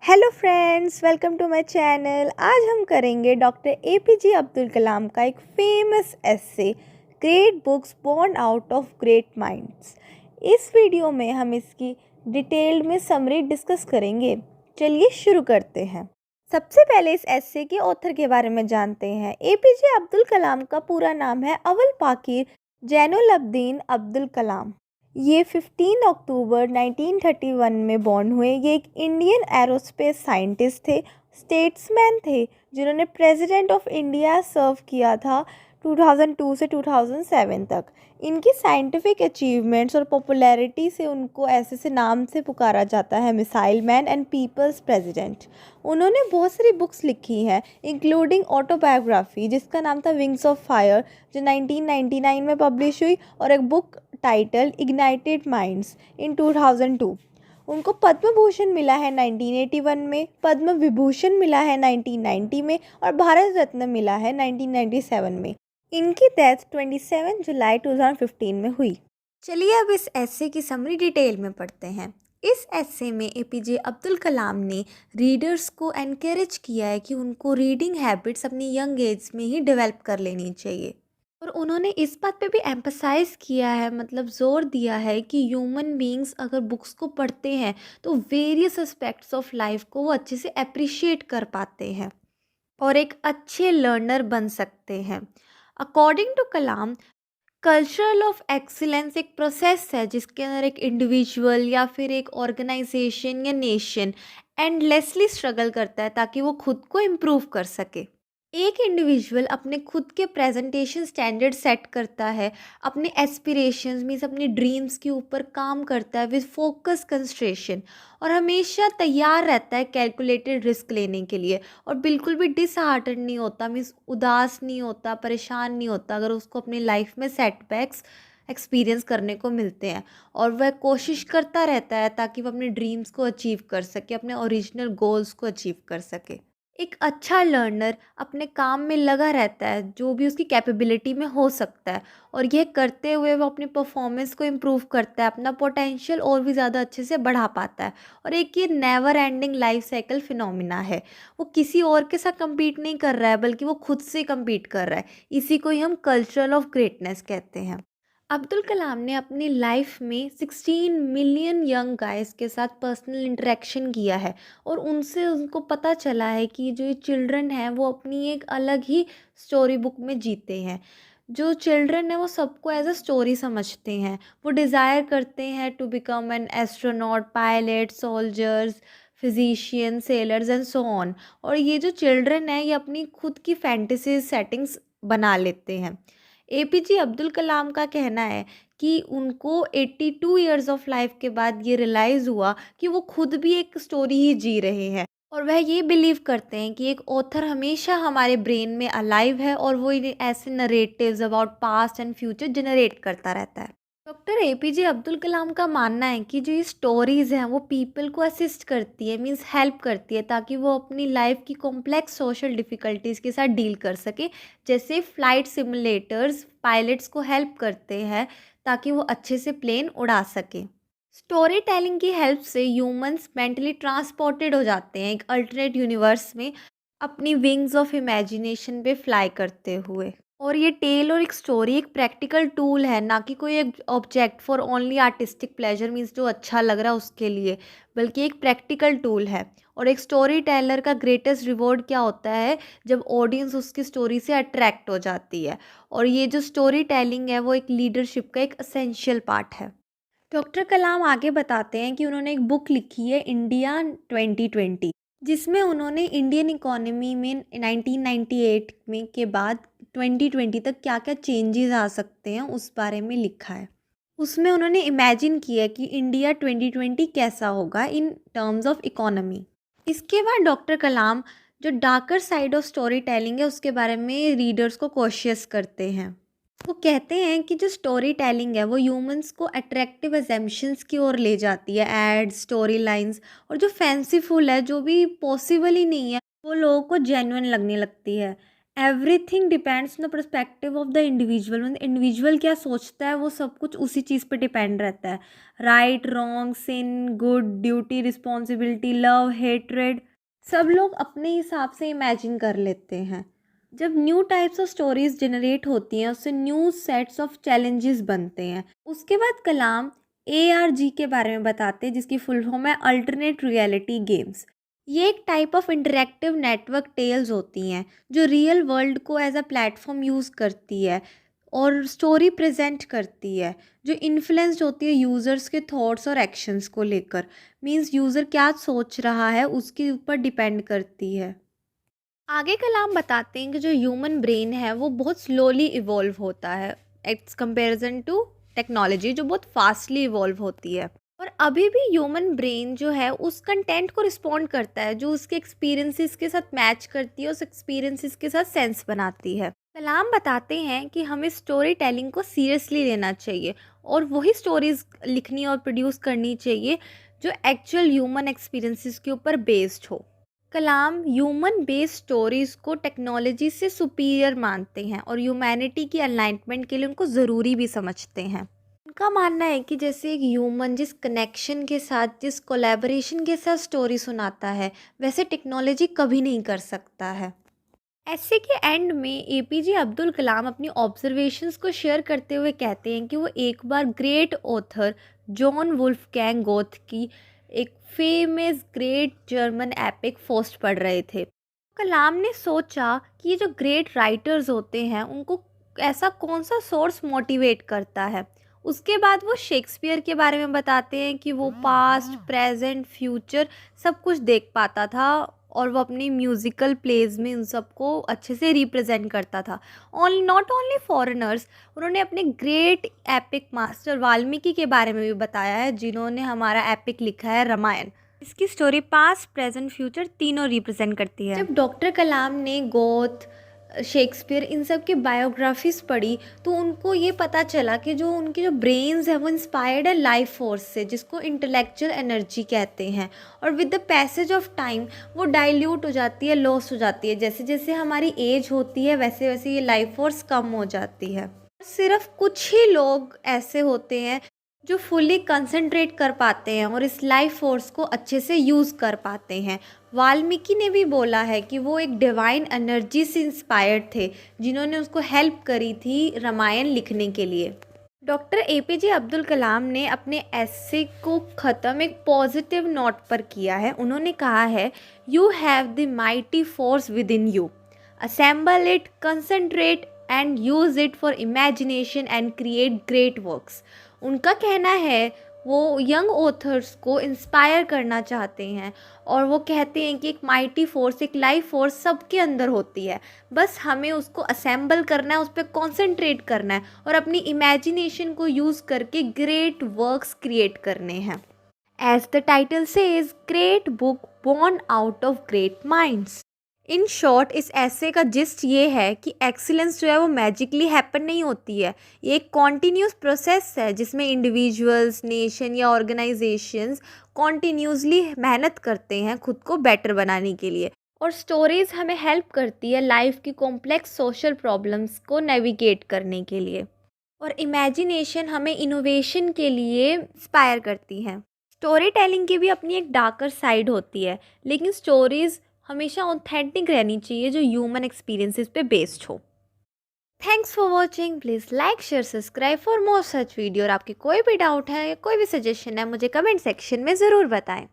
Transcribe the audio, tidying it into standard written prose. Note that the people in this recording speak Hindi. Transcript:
Hello friends, welcome to my channel. आज हम करेंगे डॉक्टर एपीजे अब्दुल कलाम का एक famous essay, great books born out of great minds. इस वीडियो में हम इसकी डिटेल्ड में समरी डिस्कस करेंगे। चलिए शुरू करते हैं। सबसे पहले इस एस्से के ऑथर के बारे में जानते हैं। एपीजे अब्दुल कलाम का पूरा नाम है अवल पाकिर जैनुलब्दीन अब्दुल कलाम। ये 15 अक्टूबर 1931 में बॉर्न हुए। ये एक इंडियन एरोस्पेस साइंटिस्ट थे, स्टेट्समैन थे, जिन्होंने प्रेसिडेंट ऑफ इंडिया सर्व किया था 2002 से 2007 तक। इनकी साइंटिफिक अचीवमेंट्स और पॉपुलैरिटी से उनको ऐसे से नाम से पुकारा जाता है, missile man and people's president. उन्होंने बहुत सारी बुक्स लिखी हैं, इंक्लूडिंग ऑटोबायोग्राफी जिसका नाम था विंग्स ऑफ फायर, जो 1999 में पब्लिश हुई, और एक बुक टाइटल इग्नाइटेड माइंड्स इन 2002। उनको पद्म भूषण मिला है 1981 में, पद्म विभूषण मिला है 1990 में, और भारत रत्न मिला है 1997 में। इनकी डेथ 27 जुलाई 2015 में हुई। चलिए अब इस एस्से की समरी डिटेल में पढ़ते हैं। इस एस्से में एपीजे अब्दुल कलाम ने रीडर्स को एनकरेज किया है कि उनको रीडिंग हैबिट्स अपनी यंग एज में ही डेवलप कर लेनी चाहिए। और उन्होंने इस बात पे भी एम्फसाइज़ किया है, मतलब ज़ोर दिया है कि ह्यूमन बीइंग्स अगर बुक्स को पढ़ते हैं तो वेरियस एस्पेक्ट्स ऑफ लाइफ को वो अच्छे से अप्रिशिएट कर पाते हैं और एक अच्छे लर्नर बन सकते हैं। According to Kalam, cultural of excellence एक प्रोसेस है जिसके अंदर एक इंडिविजुअल या फिर एक ऑर्गेनाइजेशन या नेशन एंडलेसली स्ट्रगल करता है ताकि वो खुद को इम्प्रूव कर सके। एक इंडिविजुअल अपने खुद के प्रेजेंटेशन स्टैंडर्ड सेट करता है, अपने एस्पिरेशंस मीन्स अपने ड्रीम्स के ऊपर काम करता है विद फोकस कंसंट्रेशन, और हमेशा तैयार रहता है कैलकुलेटेड रिस्क लेने के लिए, और बिल्कुल भी डिसहार्टन नहीं होता, मीन्स उदास नहीं होता, परेशान नहीं होता अगर उसको अपनी लाइफ में सेटबैक्स एक्सपीरियंस करने को मिलते हैं। और वह कोशिश करता रहता है ताकि वह अपने ड्रीम्स को अचीव कर सके, अपने ओरिजिनल गोल्स को अचीव कर सके। एक अच्छा लर्नर अपने काम में लगा रहता है जो भी उसकी कैपेबिलिटी में हो सकता है, और यह करते हुए वो अपनी परफॉर्मेंस को इम्प्रूव करता है, अपना पोटेंशियल और भी ज़्यादा अच्छे से बढ़ा पाता है। और एक ये never ending life cycle phenomena है, वो किसी और के साथ compete नहीं कर रहा है बल्कि वो खुद से compete कर रहा है। इसी को ही हम कल्चरल ऑफ ग्रेटनेस कहते हैं। अब्दुल कलाम ने अपनी लाइफ में 16 मिलियन यंग गाइस के साथ पर्सनल इंटरेक्शन किया है, और उनसे उनको पता चला है कि जो ये चिल्ड्रन हैं वो अपनी एक अलग ही स्टोरी बुक में जीते हैं। जो चिल्ड्रन है वो सबको एज अ स्टोरी समझते हैं, वो डिज़ायर करते हैं to become an astronaut, pilot, soldiers, physician, sailors and so on. और ये जो चिल्ड्रन है ये अपनी खुद की फैंटेसी सेटिंग्स बना लेते हैं। एपीजे अब्दुल कलाम का कहना है कि उनको 82 ईयर्स ऑफ लाइफ के बाद ये रियलाइज़ हुआ कि वो खुद भी एक स्टोरी ही जी रहे हैं, और वह ये बिलीव करते हैं कि एक ऑथर हमेशा हमारे ब्रेन में अलाइव है और वो ऐसे narratives about past and future generate करता रहता है। डॉक्टर एपीजे अब्दुल कलाम का मानना है कि जो ये स्टोरीज़ हैं वो पीपल को असिस्ट करती है, मींस हेल्प करती है, ताकि वो अपनी लाइफ की कॉम्प्लेक्स सोशल डिफ़िकल्टीज़ के साथ डील कर सके। जैसे फ़्लाइट सिमुलेटर्स पायलट्स को हेल्प करते हैं ताकि वो अच्छे से प्लेन उड़ा सके। स्टोरी टेलिंग की हेल्प से ह्यूमंस मेंटली ट्रांसपोर्टेड हो जाते हैं एक अल्टरनेट यूनिवर्स में, अपनी विंग्स ऑफ इमेजिनेशन पे फ्लाई करते हुए। और ये टेल और एक स्टोरी एक प्रैक्टिकल टूल है, ना कि कोई एक object for only artistic pleasure, means जो अच्छा लग रहा है उसके लिए, बल्कि एक प्रैक्टिकल टूल है। और एक स्टोरी टेलर का ग्रेटेस्ट रिवॉर्ड क्या होता है, जब ऑडियंस उसकी स्टोरी से अट्रैक्ट हो जाती है। और ये जो स्टोरी टेलिंग है वो एक लीडरशिप का एक असेंशियल पार्ट है। डॉक्टर कलाम आगे बताते हैं कि उन्होंने एक बुक लिखी है इंडिया 2020, जिसमें उन्होंने इंडियन इकोनॉमी में 1998 में के बाद 2020 तक क्या क्या चेंजेस आ सकते हैं उस बारे में लिखा है। उसमें उन्होंने इमेजिन किया कि इंडिया 2020 कैसा होगा इन टर्म्स ऑफ इकोनॉमी। इसके बाद डॉक्टर कलाम जो darker side of story telling है उसके बारे में रीडर्स को कॉशियस करते हैं। वो कहते हैं कि जो स्टोरी टेलिंग है वो ह्यूमंस को अट्रैक्टिव एजम्पशंस की ओर ले जाती है, एड्स, स्टोरी लाइन्स, और जो फैंसीफुल है, जो भी पॉसिबल ही नहीं है, वो लोगों को जेन्युइन लगने लगती है। Everything depends on the perspective of the individual, मतलब इंडिविजुअल क्या सोचता है वो सब कुछ उसी चीज़ पे डिपेंड रहता है। Right, wrong, sin, good, duty, responsibility, love, hatred, सब लोग अपने हिसाब से इमेजिन कर लेते हैं। जब new types of stories generate होती हैं उससे न्यू सेट्स ऑफ चैलेंजेस बनते हैं। उसके बाद कलाम ARG के बारे में बताते हैं, जिसकी फुल फॉर्म है अल्टरनेट रियलिटी गेम्स। ये एक type of interactive network tales होती हैं जो रियल वर्ल्ड को एज अ प्लेटफॉर्म यूज़ करती है और स्टोरी प्रेजेंट करती है, जो इन्फ्लुएंस्ड होती है यूज़र्स के थॉट्स और एक्शंस को लेकर। मींस यूज़र क्या सोच रहा है उसके ऊपर डिपेंड करती है। आगे कलाम बताते हैं कि जो ह्यूमन ब्रेन है वो बहुत स्लोली इवॉल्व होता है एट्स कंपेरिजन टू टेक्नोलॉजी, जो बहुत फास्टली इवॉल्व होती है। और अभी भी ह्यूमन ब्रेन जो है उस कंटेंट को रिस्पॉन्ड करता है जो उसके एक्सपीरियंसेस के साथ मैच करती है, उस एक्सपीरियंसेस के साथ सेंस बनाती है। कलाम बताते हैं कि हमें स्टोरी टेलिंग को सीरियसली लेना चाहिए और वही स्टोरीज लिखनी और प्रोड्यूस करनी चाहिए जो एक्चुअल ह्यूमन एक्सपीरियंसेस के ऊपर बेस्ड हो। कलाम ह्यूमन बेस्ड स्टोरीज को टेक्नोलॉजी से सुपीरियर मानते हैं और ह्यूमैनिटी की अलाइनमेंट के लिए उनको ज़रूरी भी समझते हैं। उनका मानना है कि जैसे एक ह्यूमन जिस कनेक्शन के साथ, जिस कोलैबोरेशन के साथ स्टोरी सुनाता है, वैसे टेक्नोलॉजी कभी नहीं कर सकता है। ऐसे के एंड में APJ अब्दुल कलाम अपनी ऑब्जर्वेशंस को शेयर करते हुए कहते हैं कि वो एक बार great author John Wolfgang Goth की एक फेमस ग्रेट जर्मन एपिक फोस्ट पढ़ रहे थे। कलाम ने सोचा कि ये जो ग्रेट राइटर्स होते हैं उनको ऐसा कौन सा सोर्स मोटिवेट करता है। उसके बाद वो शेक्सपियर के बारे में बताते हैं कि वो पास्ट, प्रेजेंट, फ्यूचर सब कुछ देख पाता था और वो अपनी म्यूज़िकल प्लेज में उन सबको अच्छे से रिप्रेजेंट करता था। नॉट ओनली फॉरेनर्स, उन्होंने अपने ग्रेट एपिक मास्टर वाल्मीकि के बारे में भी बताया है, जिन्होंने हमारा एपिक लिखा है रामायण। इसकी स्टोरी पास्ट, प्रेजेंट, फ्यूचर तीनों रिप्रेजेंट करती है। जब डॉक्टर कलाम ने गोथ, शेक्सपियर इन सब की बायोग्राफीज पढ़ी तो उनको ये पता चला कि जो उनके जो ब्रेन्स है वो इंस्पायर्ड है लाइफ फोर्स से, जिसको इंटेलेक्चुअल एनर्जी कहते हैं। और with the passage of time वो डाइल्यूट हो जाती है, लॉस हो जाती है। जैसे जैसे हमारी एज होती है वैसे वैसे ये लाइफ फोर्स कम हो जाती है। सिर्फ कुछ ही लोग ऐसे होते हैं जो फुली कंसंट्रेट कर पाते हैं और इस लाइफ फोर्स को अच्छे से यूज़ कर पाते हैं। वाल्मीकि ने भी बोला है कि वो एक डिवाइन एनर्जी से इंस्पायर्ड थे जिन्होंने उसको हेल्प करी थी रामायण लिखने के लिए। डॉक्टर APJ अब्दुल कलाम ने अपने एसे को ख़त्म एक पॉजिटिव नोट पर किया है। उन्होंने कहा है, you have the mighty force with in you, assemble it, concentrate and use it for imagination and create great works. उनका कहना है वो यंग ऑथर्स को इंस्पायर करना चाहते हैं और वो कहते हैं कि एक माइटी फोर्स, एक लाइफ फोर्स सबके अंदर होती है, बस हमें उसको असेंबल करना है, उस पर कॉन्सेंट्रेट करना है और अपनी इमेजिनेशन को यूज़ करके ग्रेट वर्क्स क्रिएट करने हैं। As the title says, great book born out of great minds. In short इस ऐसे का जिस्ट ये है कि एक्सीलेंस जो है वो मैजिकली हैपन नहीं होती है। ये एक कॉन्टीन्यूस प्रोसेस है जिसमें इंडिविजुअल्स, नेशन या ऑर्गेनाइजेशंस कॉन्टीन्यूसली मेहनत करते हैं खुद को बेटर बनाने के लिए। और स्टोरीज़ हमें हेल्प करती है लाइफ की कॉम्प्लेक्स सोशल प्रॉब्लम्स को नेविगेट करने के लिए। और इमेजिनेशन हमें इनोवेशन के लिए इंस्पायर करती है। स्टोरी टेलिंग की भी अपनी एक डार्कर साइड होती है, लेकिन स्टोरीज़ हमेशा ऑथेंटिक रहनी चाहिए जो ह्यूमन एक्सपीरियंसेस पे बेस्ड हो। Thanks for watching. Please like, share, subscribe for more such video. और आपके कोई भी डाउट है या कोई भी सजेशन है मुझे कमेंट सेक्शन में ज़रूर बताएं।